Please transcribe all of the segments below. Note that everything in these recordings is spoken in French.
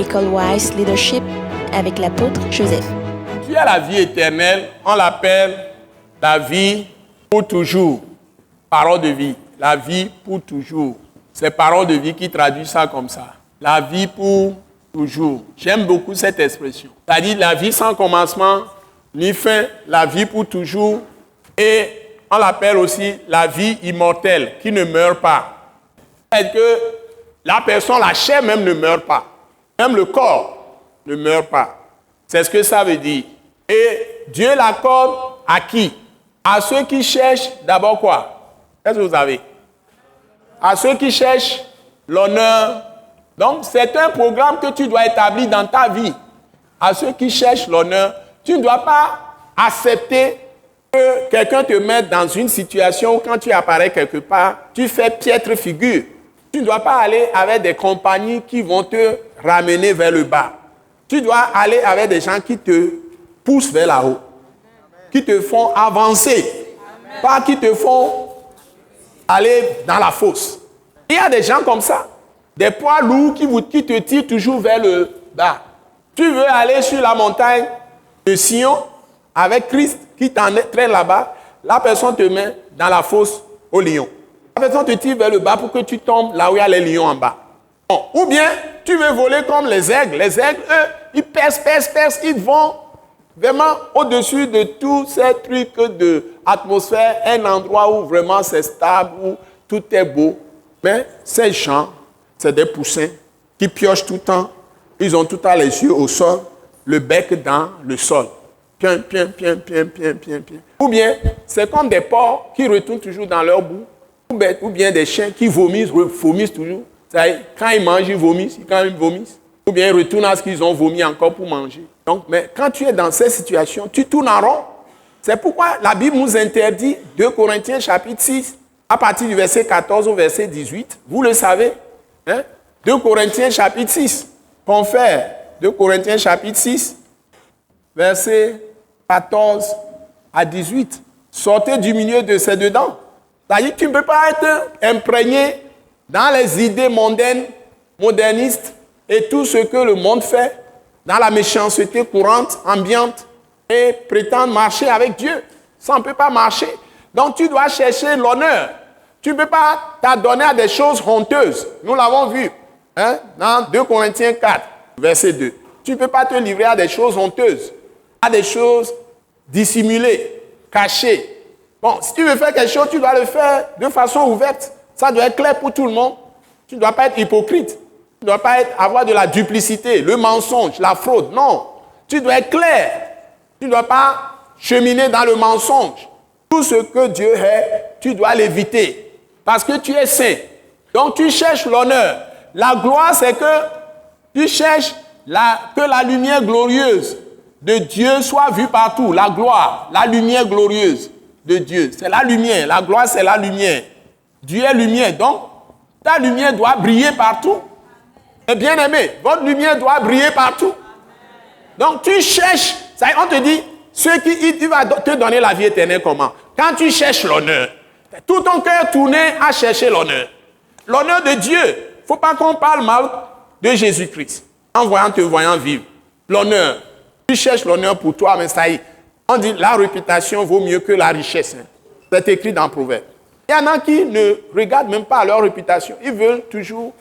l'école Wise Leadership avec l'apôtre Joseph. Tu as la vie éternelle, on l'appelle la vie pour toujours. Parole de vie, la vie pour toujours. C'est parole de vie qui traduit ça comme ça. La vie pour toujours. J'aime beaucoup cette expression. C'est-à-dire la vie sans commencement ni fin, la vie pour toujours. Et on l'appelle aussi la vie immortelle qui ne meurt pas. C'est que la personne, la chair même ne meurt pas. Même le corps ne meurt pas. C'est ce que ça veut dire. Et Dieu l'accorde à qui? À ceux qui cherchent d'abord quoi? Qu'est-ce que vous avez? À ceux qui cherchent l'honneur. Donc, c'est un programme que tu dois établir dans ta vie. À ceux qui cherchent l'honneur, tu ne dois pas accepter que quelqu'un te mette dans une situation où quand tu apparais quelque part, tu fais piètre figure. Tu ne dois pas aller avec des compagnies qui vont te ramener vers le bas. Tu dois aller avec des gens qui te poussent vers la haut, qui te font avancer, pas qui te font aller dans la fosse. Il y a des gens comme ça, des poids lourds qui te tirent toujours vers le bas. Tu veux aller sur la montagne de Sion avec Christ qui t'entraîne là-bas, la personne te met dans la fosse au lion. La personne te tire vers le bas pour que tu tombes là où il y a les lions en bas. Bon. Ou bien, tu veux voler comme les aigles. Les aigles, eux, ils percent, ils vont vraiment au-dessus de tous ces trucs d'atmosphère, un endroit où vraiment c'est stable, où tout est beau. Mais ces gens, c'est des poussins qui piochent tout le temps. Ils ont tout le temps les yeux au sol, le bec dans le sol. Pien. Ou bien, c'est comme des porcs qui retournent toujours dans leur bout. Ou bien des chiens qui vomissent toujours. Quand ils mangent, ils vomissent. Quand ils vomissent. Ou bien ils retournent à ce qu'ils ont vomi encore pour manger. Donc, mais quand tu es dans cette situation, tu tournes en rond. C'est pourquoi la Bible nous interdit, 2 Corinthiens chapitre 6, à partir du verset 14 au verset 18. Vous le savez. 2 Corinthiens chapitre 6. Confère. 2 Corinthiens chapitre 6, verset 14 à 18. Sortez du milieu de ces deux dents. C'est-à-dire que tu ne peux pas être imprégné dans les idées mondaines, modernistes et tout ce que le monde fait, dans la méchanceté courante, ambiante, et prétendre marcher avec Dieu. Ça ne peut pas marcher. Donc tu dois chercher l'honneur. Tu ne peux pas t'adonner à des choses honteuses. Nous l'avons vu dans 2 Corinthiens 4, verset 2. Tu ne peux pas te livrer à des choses honteuses, à des choses dissimulées, cachées. Bon, si tu veux faire quelque chose, tu dois le faire de façon ouverte. Ça doit être clair pour tout le monde. Tu ne dois pas être hypocrite. Tu ne dois pas avoir de la duplicité, le mensonge, la fraude. Non. Tu dois être clair. Tu ne dois pas cheminer dans le mensonge. Tout ce que Dieu est, tu dois l'éviter. Parce que tu es saint. Donc tu cherches l'honneur. La gloire, c'est que tu cherches que la lumière glorieuse de Dieu soit vue partout. La gloire, la lumière glorieuse de Dieu. C'est la lumière. La gloire, c'est la lumière. Dieu est lumière. Donc, ta lumière doit briller partout. Et bien aimé, votre lumière doit briller partout. Donc, tu cherches. Ça, on te dit, il va te donner la vie éternelle comment? Quand tu cherches l'honneur, tout ton cœur tourné à chercher l'honneur. L'honneur de Dieu. Il ne faut pas qu'on parle mal de Jésus-Christ en te voyant vivre. L'honneur. Tu cherches l'honneur pour toi, mais ça y est. On dit la réputation vaut mieux que la richesse. C'est écrit dans Proverbe. Il y en a qui ne regardent même pas leur réputation. Ils veulent toujours...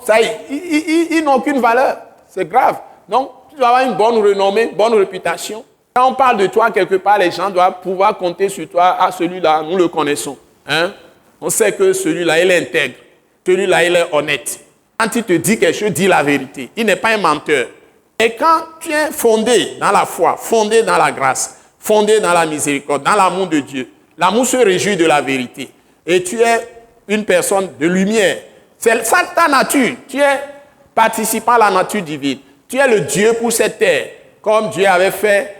ça y est, ils n'ont aucune valeur. C'est grave. Donc, tu dois avoir une bonne renommée, une bonne réputation. Quand on parle de toi quelque part, les gens doivent pouvoir compter sur toi. Ah, celui-là, nous le connaissons. On sait que celui-là, il est intègre. Celui-là, il est honnête. Quand il te dit quelque chose, dis la vérité. Il n'est pas un menteur. Et quand tu es fondé dans la foi, fondé dans la grâce, fondé dans la miséricorde, dans l'amour de Dieu, l'amour se réjouit de la vérité. Et tu es une personne de lumière. C'est ça ta nature. Tu es participant à la nature divine. Tu es le Dieu pour cette terre. Comme Dieu avait fait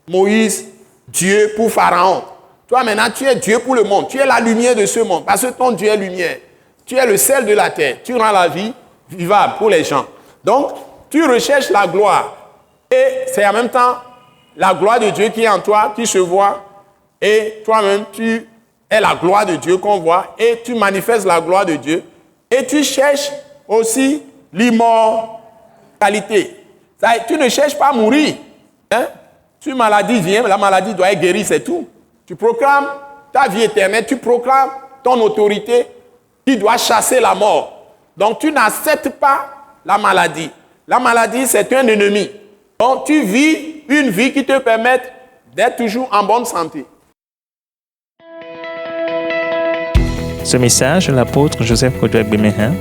Moïse, Dieu pour Pharaon. Toi maintenant, tu es Dieu pour le monde. Tu es la lumière de ce monde. Parce que ton Dieu est lumière. Tu es le sel de la terre. Tu rends la vie vivable pour les gens. Donc, tu recherches la gloire. Et c'est en même temps la gloire de Dieu qui est en toi, qui se voit. Et toi-même, tu es la gloire de Dieu qu'on voit. Et tu manifestes la gloire de Dieu. Et tu cherches aussi l'immortalité. qualité. Tu ne cherches pas à mourir. Hein? Si une maladie vient, la maladie doit être guérie, c'est tout. Tu proclames ta vie éternelle, tu proclames ton autorité qui doit chasser la mort. Donc tu n'acceptes pas la maladie. La maladie, c'est un ennemi. Donc tu vis une vie qui te permette d'être toujours en bonne santé. Ce message de l'apôtre Joseph Kodouak Bemehin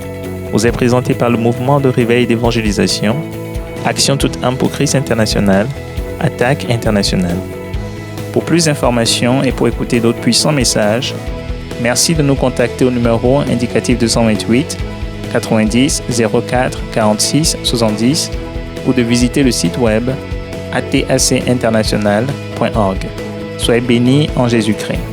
vous est présenté par le mouvement de réveil d'évangélisation, Action toute âme pour Christ international, Attaque internationale. Pour plus d'informations et pour écouter d'autres puissants messages, merci de nous contacter au numéro indicatif 228 90 04 46 70 ou de visiter le site web atacinternational.org. Soyez bénis en Jésus-Christ.